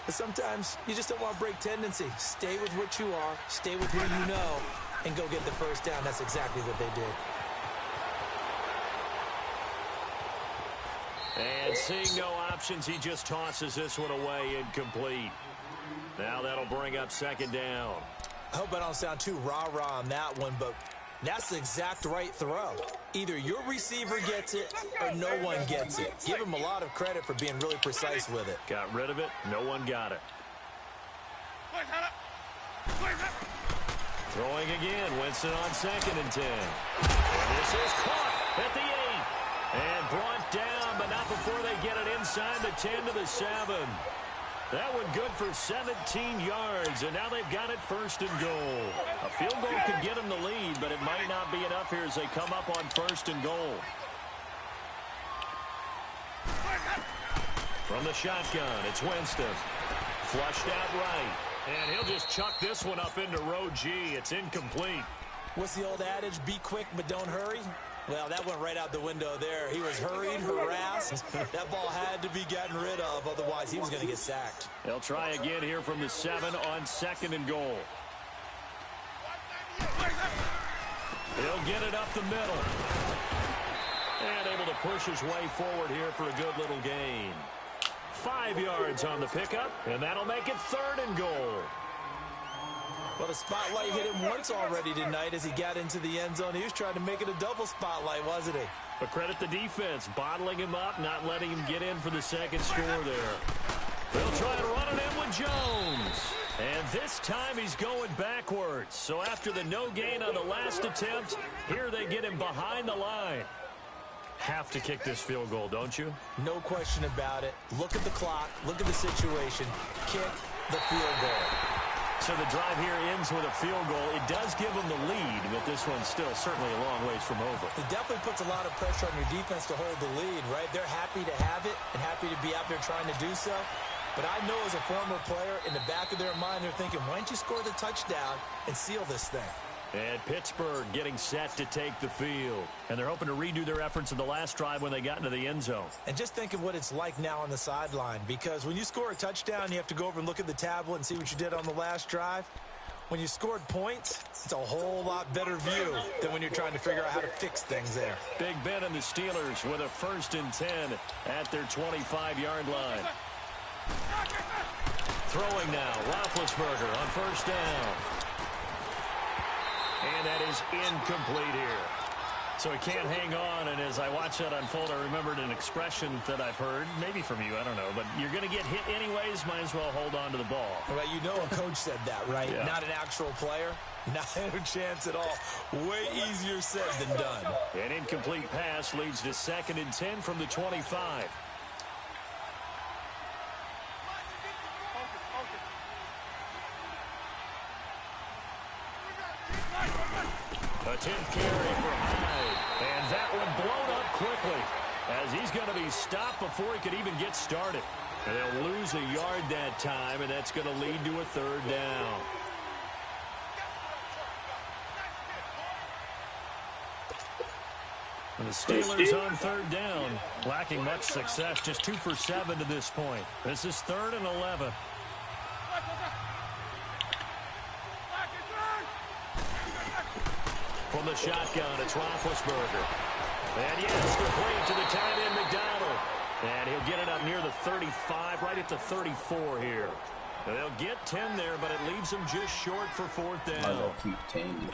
But sometimes you just don't want to break tendency. Stay with what you are, stay with who you know, and go get the first down. That's exactly what they did. And seeing no options, he just tosses this one away incomplete. Now that'll bring up second down. I hope I don't sound too rah-rah on that one, but that's the exact right throw. Either your receiver gets it or no one gets it. Give him a lot of credit for being really precise with it. Got rid of it. No one got it. Throwing again. Winston on second and 10. And this is caught at the 8. And brought down, but not before they get it inside the 10 to the 7. That one good for 17 yards, and now they've got it first and goal. A field goal could get them the lead, but it might not be enough here as they come up on first and goal. From the shotgun, it's Winston. Flushed out right, and he'll just chuck this one up into row G. It's incomplete. What's the old adage? Be quick, but don't hurry. Well, that went right out the window there. He was hurried, harassed. That ball had to be gotten rid of, otherwise he was going to get sacked. They'll try again here from the 7 on second and goal. He'll get it up the middle. And able to push his way forward here for a good little gain. 5 yards on the pickup, and that'll make it third and goal. Well, the spotlight hit him once already tonight as he got into the end zone. He was trying to make it a double spotlight, wasn't he? But credit the defense, bottling him up, not letting him get in for the second score there. They'll try to run it in with Jones. And this time he's going backwards. So after the no gain on the last attempt, here they get him behind the line. Have to kick this field goal, don't you? No question about it. Look at the clock. Look at the situation. Kick the field goal. So the drive here ends with a field goal. It does give them the lead, but this one's still certainly a long ways from over. It definitely puts a lot of pressure on your defense to hold the lead, right? They're happy to have it and happy to be out there trying to do so. But I know as a former player, in the back of their mind, they're thinking, why don't you score the touchdown and seal this thing? And Pittsburgh getting set to take the field. And they're hoping to redo their efforts in the last drive when they got into the end zone. And just think of what it's like now on the sideline, because when you score a touchdown, you have to go over and look at the tablet and see what you did on the last drive. When you scored points, it's a whole lot better view than when you're trying to figure out how to fix things there. Big Ben and the Steelers with a 1st and 10 at their 25-yard line. Throwing now, Roethlisberger on first down. And that is incomplete here. So he can't hang on, and as I watch that unfold, I remembered an expression that I've heard, maybe from you, I don't know, but you're going to get hit anyways, might as well hold on to the ball. Well, you know a coach said that, right? Yeah. Not an actual player. Not a chance at all. Way easier said than done. An incomplete pass leads to 2nd and 10 from the 25. A 10th carry for Hyde. And that one blown up quickly. as he's going to be stopped before he could even get started. And they'll lose a yard that time, and that's going to lead to a third down. And the Steelers on third down, lacking much success, just 2 for 7 to this point. This is 3rd and 11. From the shotgun, it's Roethlisberger. And yes, complete to the tight end, McDonald. And he'll get it up near the 35, right at the 34 here. And they'll get 10 there, but it leaves them just short for 4th down. Might as well keep 10.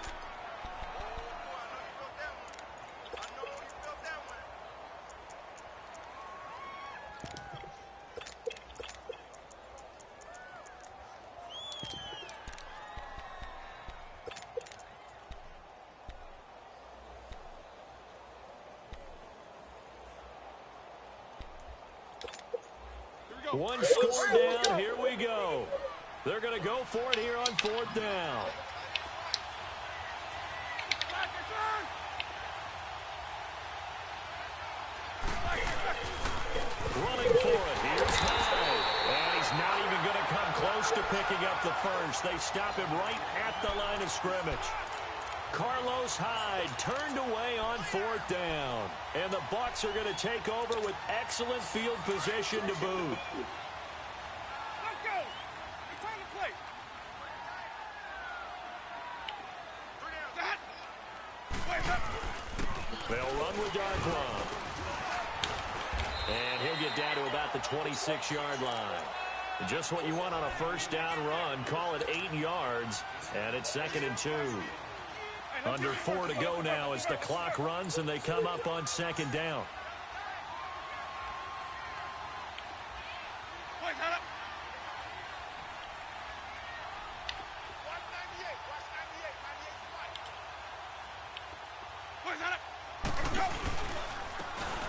One score down, here we go. They're going to go for it here on 4th down. Running for it, here's Hyde. And he's not even going to come close to picking up the first. They stop him right at the line of scrimmage. Carlos Hyde turned away on 4th down. And the Bucs are going to take over with excellent field position to boot. Let's go. It's time to play. They'll run with Darkwan. And he'll get down to about the 26-yard line. Just what you want on a first down run. Call it 8 yards. And it's 2nd and 2. Under 4 to go now as the clock runs and they come up on 2nd down.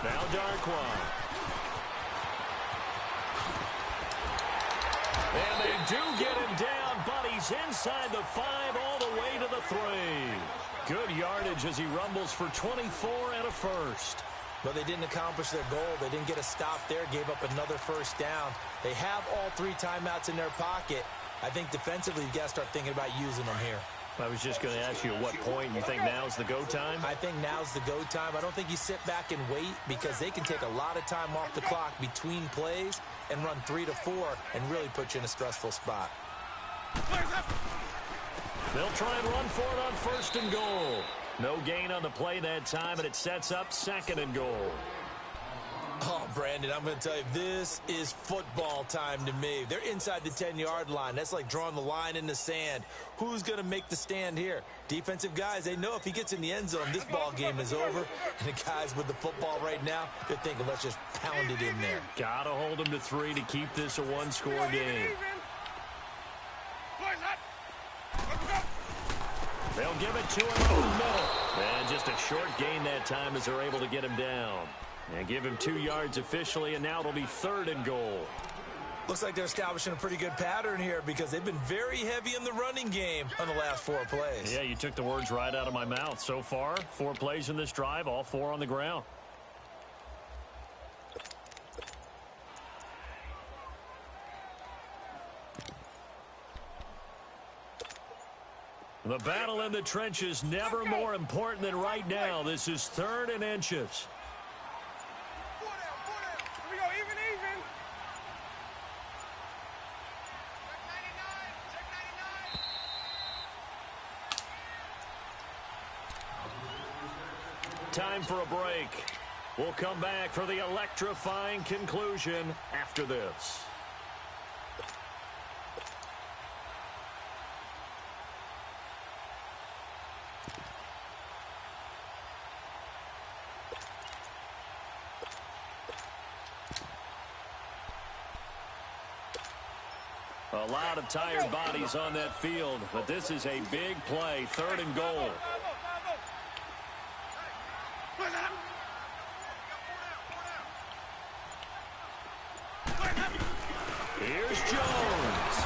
Now Darkwan. And they do get him down, but he's inside the 5 all the way to the 3. Good yardage as he rumbles for 24 and a first. But they didn't accomplish their goal. They didn't get a stop there, gave up another first down. They have all 3 timeouts in their pocket. I think defensively, you've got to start thinking about using them here. I was just going to ask you at what point you think now's the go time? I think now's the go time. I don't think you sit back and wait because they can take a lot of time off the clock between plays and run 3 to 4 and really put you in a stressful spot. They'll try and run for it on 1st and goal. No gain on the play that time, and it sets up 2nd and goal. Oh, Brandon, I'm going to tell you, this is football time to me. They're inside the 10-yard line. That's like drawing the line in the sand. Who's going to make the stand here? Defensive guys, they know if he gets in the end zone, this ball game is over. And the guys with the football right now, they're thinking, let's just pound it in there. Got to hold them to 3 to keep this a one-score game. They'll give it to him over the middle. And just a short gain that time as they're able to get him down. And give him 2 yards officially, and now it'll be 3rd and goal. Looks like they're establishing a pretty good pattern here because they've been very heavy in the running game on the last 4 plays. Yeah, you took the words right out of my mouth. So far, 4 plays in this drive, all 4 on the ground. The battle in the trenches never more important than right now. This is 3rd and inches. Here we go, even. Check 99. Time for a break. We'll come back for the electrifying conclusion after this. A lot of tired bodies on that field, but this is a big play, 3rd and goal. Here's Jones.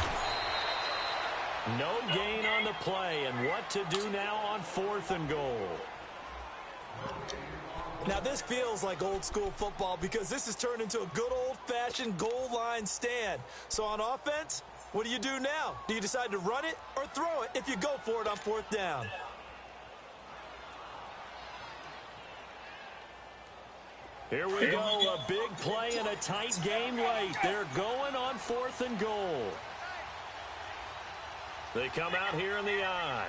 No gain on the play, and what to do now on 4th and goal. Now, this feels like old-school football because this has turned into a good old-fashioned goal line stand. So on offense, what do you do now? Do you decide to run it or throw it if you go for it on 4th down? Here we go, a big play and a tight game late. They're going on 4th and goal. They come out here in the I.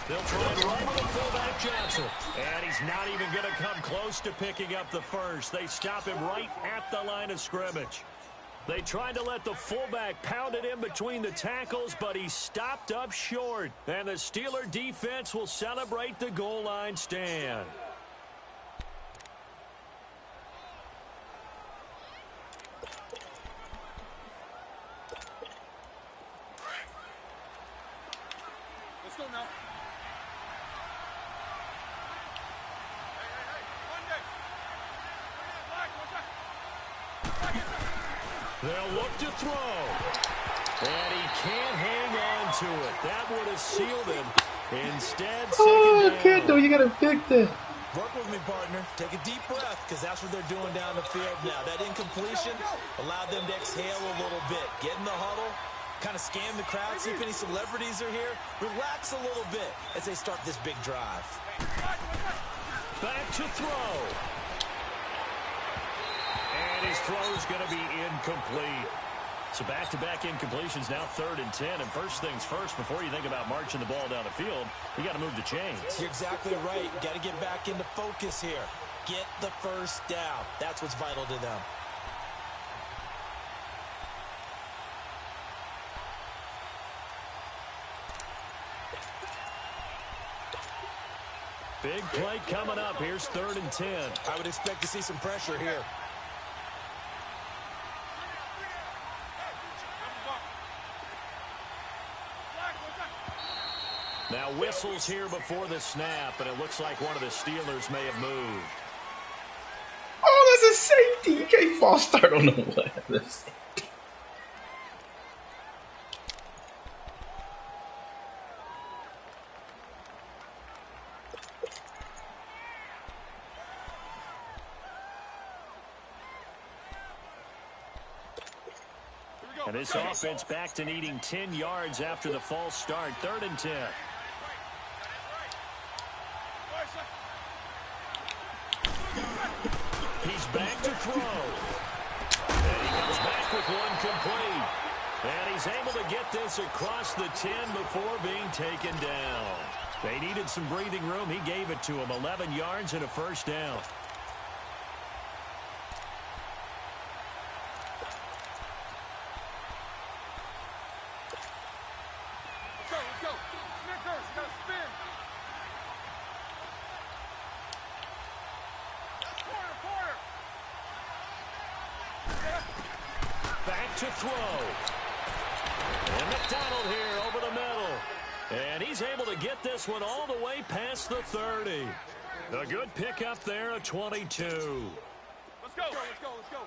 They'll try and run with the fullback Johnson. And he's not even going to come close to picking up the first. They stop him right at the line of scrimmage. They tried to let the fullback pound it in between the tackles, but he stopped up short. And the Steeler defense will celebrate the goal line stand. Let's go now. They'll look to throw. And he can't hang on to it. That would have sealed him. Instead, Oh, I can't do. You gotta pick that. Work with me, partner. Take a deep breath because that's what they're doing down the field now. That incompletion allowed them to exhale a little bit. Get in the huddle, kind of scan the crowd, see if any celebrities are here. Relax a little bit as they start this big drive. back to throw. And his throw is going to be incomplete. So back-to-back incompletions, now 3rd and 10. And first things first, before you think about marching the ball down the field, you got to move the chains. You're exactly right. Got to get back into focus here. Get the first down. That's what's vital to them. Big play coming up. Here's 3rd and 10. I would expect to see some pressure here. Now whistles here before the snap, and it looks like one of the Steelers may have moved. Oh, that's a safety. You can't false start on the left. And this offense back to needing 10 yards after the false start. 3rd and 10. He's back to throw. And he comes back with one complete. And he's able to get this across the 10 before being taken down. They needed some breathing room. He gave it to him. 11 yards and a first down. Back to throw. And McDonald here over the middle. And he's able to get this one all the way past the 30. A good pickup there, a 22. Let's go. Let's go. Let's go.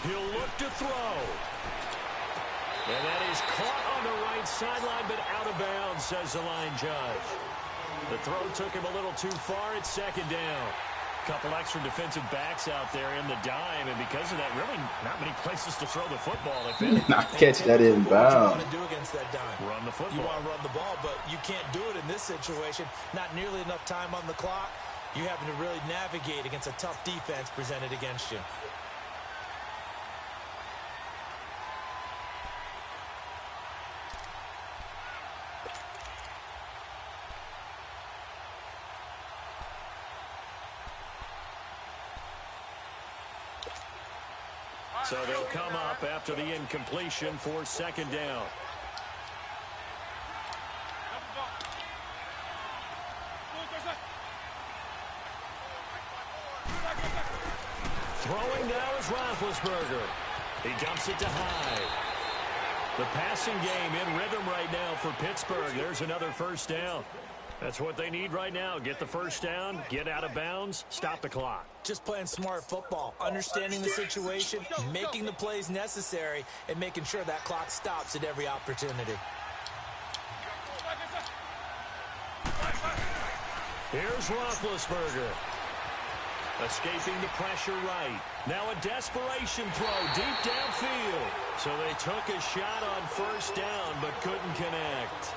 He'll look to throw. And that is caught on the right sideline, but out of bounds, says the line judge. The throw took him a little too far. It's 2nd down. Couple extra defensive backs out there in the dime, and because of that, really not many places to throw the football. If any. Not catch that in What you want bounds. to do against that dime? Run the football. You want to run the ball, but you can't do it in this situation. Not nearly enough time on the clock. You having to really navigate against a tough defense presented against you. So they'll come up after the incompletion for 2nd down. Throwing now is Roethlisberger. He dumps it to Hyde. The passing game in rhythm right now for Pittsburgh. There's another first down. That's what they need right now. Get the first down, get out of bounds, stop the clock. Just playing smart football, understanding the situation, making the plays necessary, and making sure that clock stops at every opportunity. Here's Roethlisberger. Escaping the pressure right. Now a desperation throw deep downfield. So they took a shot on first down but couldn't connect.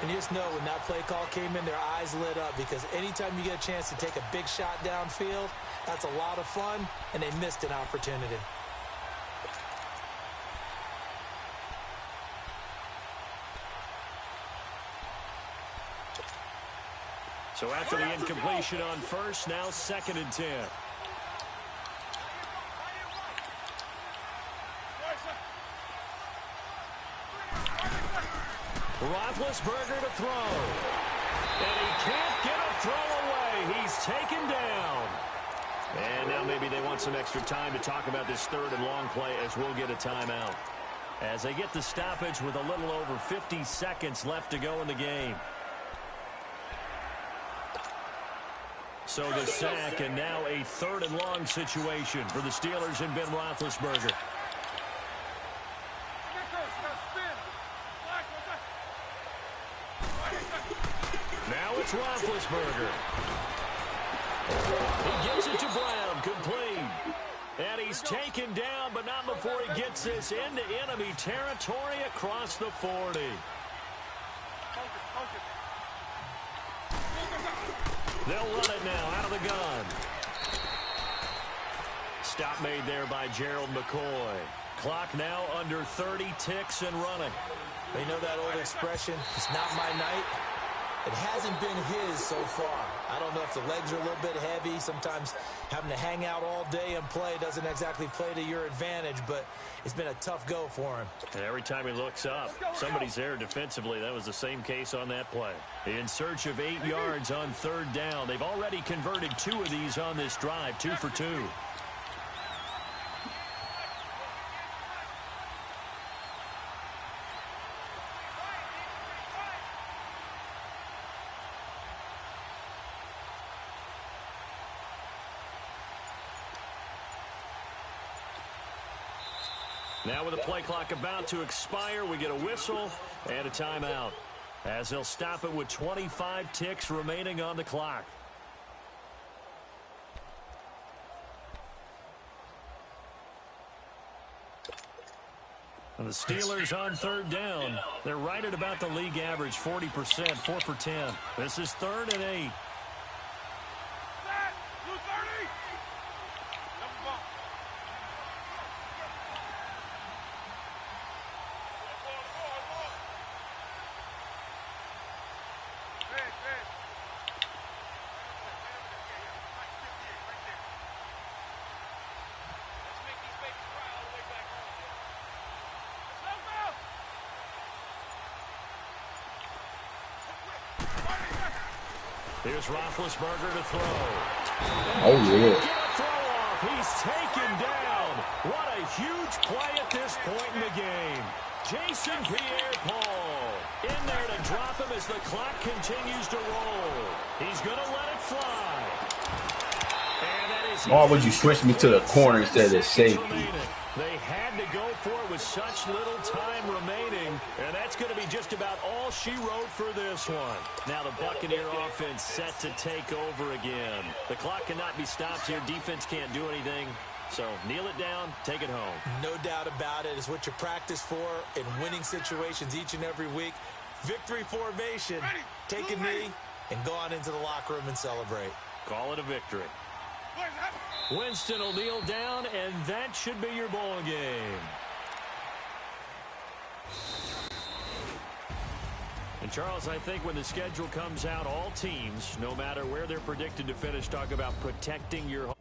And you just know when that play call came in, their eyes lit up because anytime you get a chance to take a big shot downfield, that's a lot of fun, and they missed an opportunity. So after the incompletion on first, now 2nd and 10. Roethlisberger to throw. And he can't get a throw away. He's taken down. And now maybe they want some extra time to talk about this 3rd and long play as we'll get a timeout. As they get the stoppage with a little over 50 seconds left to go in the game. So the sack, and now a 3rd and long situation for the Steelers and Ben Roethlisberger. Now it's Roethlisberger. He gives it to Brown, complete. And he's taken down, but not before he gets this into enemy territory across the 40. They'll run it now out of the gun. Stop made there by Gerald McCoy. Clock now under 30 ticks and running. You know that old expression, it's not my night? It hasn't been his so far. I don't know if the legs are a little bit heavy. Sometimes having to hang out all day and play doesn't exactly play to your advantage, but it's been a tough go for him. And every time he looks up, somebody's there defensively. That was the same case on that play. In search of 8 yards on 3rd down. They've already converted 2 of these on this drive, 2 for 2. Now with the play clock about to expire, we get a whistle and a timeout as they'll stop it with 25 ticks remaining on the clock. And the Steelers on 3rd down. They're right at about the league average, 40%, 4 for 10. This is 3rd and 8. Here's Roethlisberger to throw. Oh, yeah. Throw off. He's taken down. What a huge play at this point in the game. Jason Pierre-Paul in there to drop him as the clock continues to roll. He's going to let it fly. And that is Why would you switch me to the corner instead of safety? They had to go for it with such little time remaining, and that's going to be just about all she wrote for this one. Now the Buccaneer offense set to take over again. The clock cannot be stopped here. Defense can't do anything. So kneel it down, take it home. No doubt about it. It's what you practice for in winning situations each and every week. Victory formation. Take a knee and go on into the locker room and celebrate. Call it a victory. Winston will kneel down, and that should be your ball game. And, Charles, I think when the schedule comes out, all teams, no matter where they're predicted to finish, talk about protecting your home.